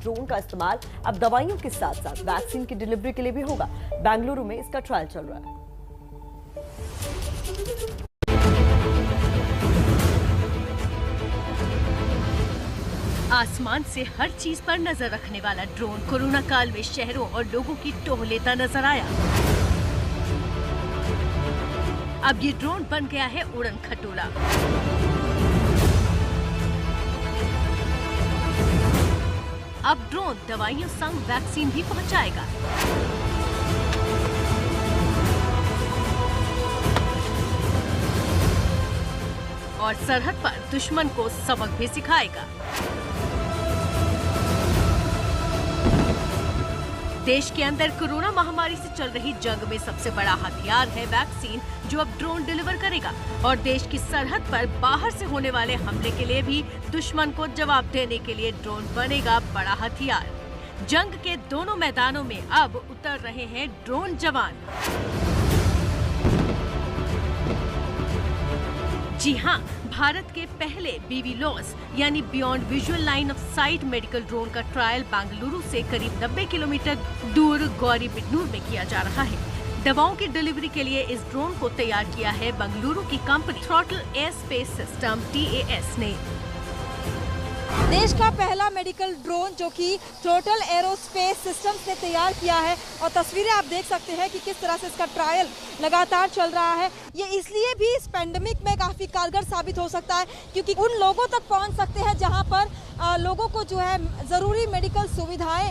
Drone का इस्तेमाल अब दवाइयों के साथ साथ वैक्सीन की डिलीवरी के लिए भी होगा। बेंगलुरु में इसका ट्रायल चल रहा है। आसमान से हर चीज पर नजर रखने वाला ड्रोन कोरोना काल में शहरों और लोगों की टोह लेता नजर आया। अब ये ड्रोन बन गया है उड़न खटोला। अब ड्रोन दवाइयों संग वैक्सीन भी पहुंचाएगा। और सरहद पर दुश्मन को सबक भी सिखाएगा। देश के अंदर कोरोना महामारी से चल रही जंग में सबसे बड़ा हथियार है वैक्सीन, जो अब ड्रोन डिलीवर करेगा। और देश की सरहद पर बाहर से होने वाले हमले के लिए भी दुश्मन को जवाब देने के लिए ड्रोन बनेगा बड़ा हथियार। जंग के दोनों मैदानों में अब उतर रहे हैं ड्रोन जवान। जी हाँ, भारत के पहले BVLOS यानी beyond visual line of site medical drone का ट्रायल बेंगलुरु से करीब 90 किलोमीटर दूर गौरीबिदनूर में किया जा रहा है। दवाओं की डिलीवरी के लिए इस ड्रोन को तैयार किया है बेंगलुरु की company throttle air space system TAS ने। देश का पहला मेडिकल ड्रोन जो कि थ्रॉटल एरोस्पेस सिस्टम से तैयार किया है, और तस्वीरें आप देख सकते हैं कि किस तरह से इसका ट्रायल लगातार चल रहा है। ये इसलिए भी इस पेंडेमिक में काफ़ी कारगर साबित हो सकता है क्योंकि उन लोगों तक पहुंच सकते हैं जहां पर लोगों को जो है ज़रूरी मेडिकल सुविधाएं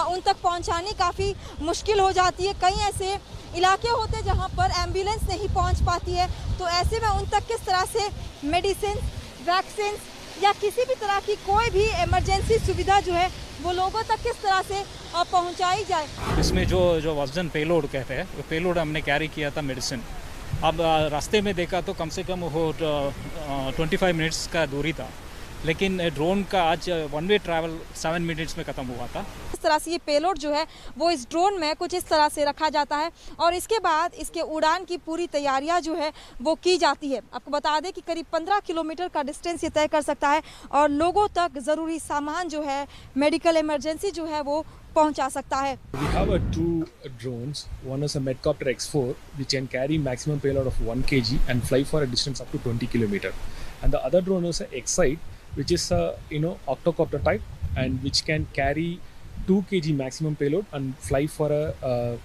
उन तक पहुंचानी काफ़ी मुश्किल हो जाती है। कई ऐसे इलाके होते हैं जहां पर एम्बुलेंस नहीं पहुंच पाती है, तो ऐसे में उन तक किस तरह से मेडिसिन, वैक्सीन या किसी भी तरह की कोई भी इमरजेंसी सुविधा जो है वो लोगों तक किस तरह से पहुंचाई जाए। इसमें जो वजन पेलोड कहते हैं, वो पेलोड हमने कैरी किया था मेडिसिन। अब रास्ते में देखा तो कम से कम वो 25 मिनट्स का दूरी था, लेकिन ड्रोन का आज 1 वे ट्रैवल 7 मिनट्स में ख़त्म हुआ था। इस तरह से ये पेलोड जो है वो इस ड्रोन में कुछ इस तरह से रखा जाता है और इसके बाद इसके उड़ान की पूरी तैयारियां जो है वो की जाती है। आपको बता दें कि करीब 15 किलोमीटर का डिस्टेंस ये तय कर सकता है और लोगों तक ज़रूरी सामान जो है, मेडिकल इमरजेंसी जो है वो पहुंचा सकता है। We have 2 drones. One is a Medcopter X4, which can carry maximum payload of 1 kg and fly for a distance up to 20 km. And the other drone is a X-Site, which is a octocopter type and which can carry 2 kg maximum payload and fly for a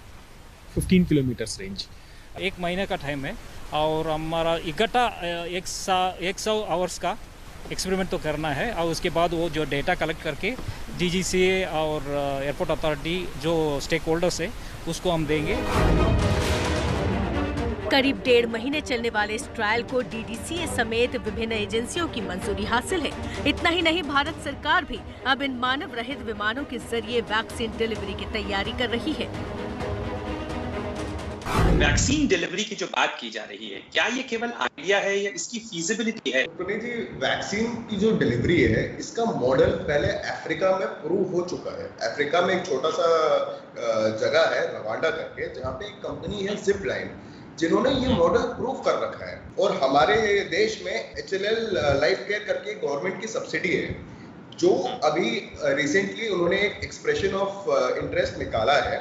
15 kilometers range. 1 महीने का time है और हमारा इकट्ठा 100 hours का experiment तो करना है और उसके बाद वो जो डेटा कलेक्ट करके DGCA और एयरपोर्ट अथॉरिटी जो स्टेक होल्डर्स है उसको हम देंगे। करीब 1.5 महीने चलने वाले इस ट्रायल को DDCA समेत विभिन्न एजेंसियों की मंजूरी हासिल है। इतना ही नहीं, भारत सरकार भी अब इन मानव रहित विमानों के जरिए वैक्सीन डिलीवरी की तैयारी कर रही है। वैक्सीन डिलीवरी की जो बात की जा रही है, क्या ये केवल आइडिया है या इसकी फीजिबिलिटी है? पुनीत जी, वैक्सीन की जो डिलीवरी है इसका मॉडल पहले अफ्रीका में प्रूव हो चुका है। अफ्रीका में एक छोटा सा जगह है रवांडा करके, जहाँ पे एक कंपनी है जिपलाइन, जिन्होंने ये मॉडल प्रूव कर रखा है। और हमारे देश में HLL लाइफ केयर करके गवर्नमेंट की सब्सिडी है, जो अभी रिसेंटली उन्होंने एक एक्सप्रेशन ऑफ इंटरेस्ट निकाला है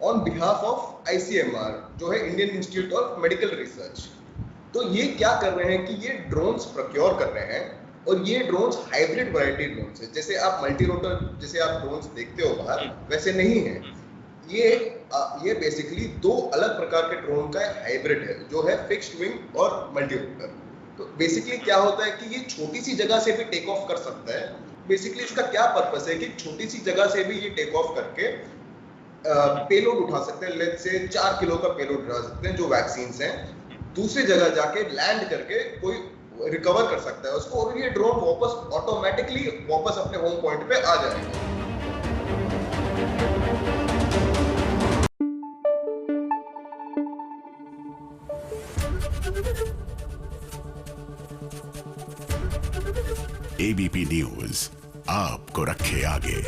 ऑन बिहाफ ऑफ ICMR, जो है Indian institute of medical research. तो ये क्या कर रहे हैं कि ये ड्रोन्स प्रोक्योर कर रहे हैं और ये ड्रोन्स हाइब्रिड वैरायटी ड्रोन्स है। जैसे आप मल्टी रोटर जैसे आप ड्रोन्स देखते हो बाहर, वैसे नहीं है। ये बेसिकली 2 अलग प्रकार के ड्रोन का हाइब्रिड है, जो है फिक्स्ड विंग और मल्टी रोटर। तो बेसिकली क्या होता है कि ये छोटी सी जगह से भी टेक ऑफ कर सकता है। बेसिकली इसका क्या पर्पस है कि छोटी सी जगह से भी ये टेक ऑफ करके पेलोड उठा सकते हैं। लेट्स से 4 किलो का पेलोड उठा सकते हैं जो वैक्सीन्स हैं, दूसरी जगह जाके लैंड करके कोई रिकवर कर सकता है उसको, और ये ड्रोन वापस ऑटोमेटिकली वापस अपने होम पॉइंट पे आ जाएगा। ABP न्यूज आपको रखे आगे।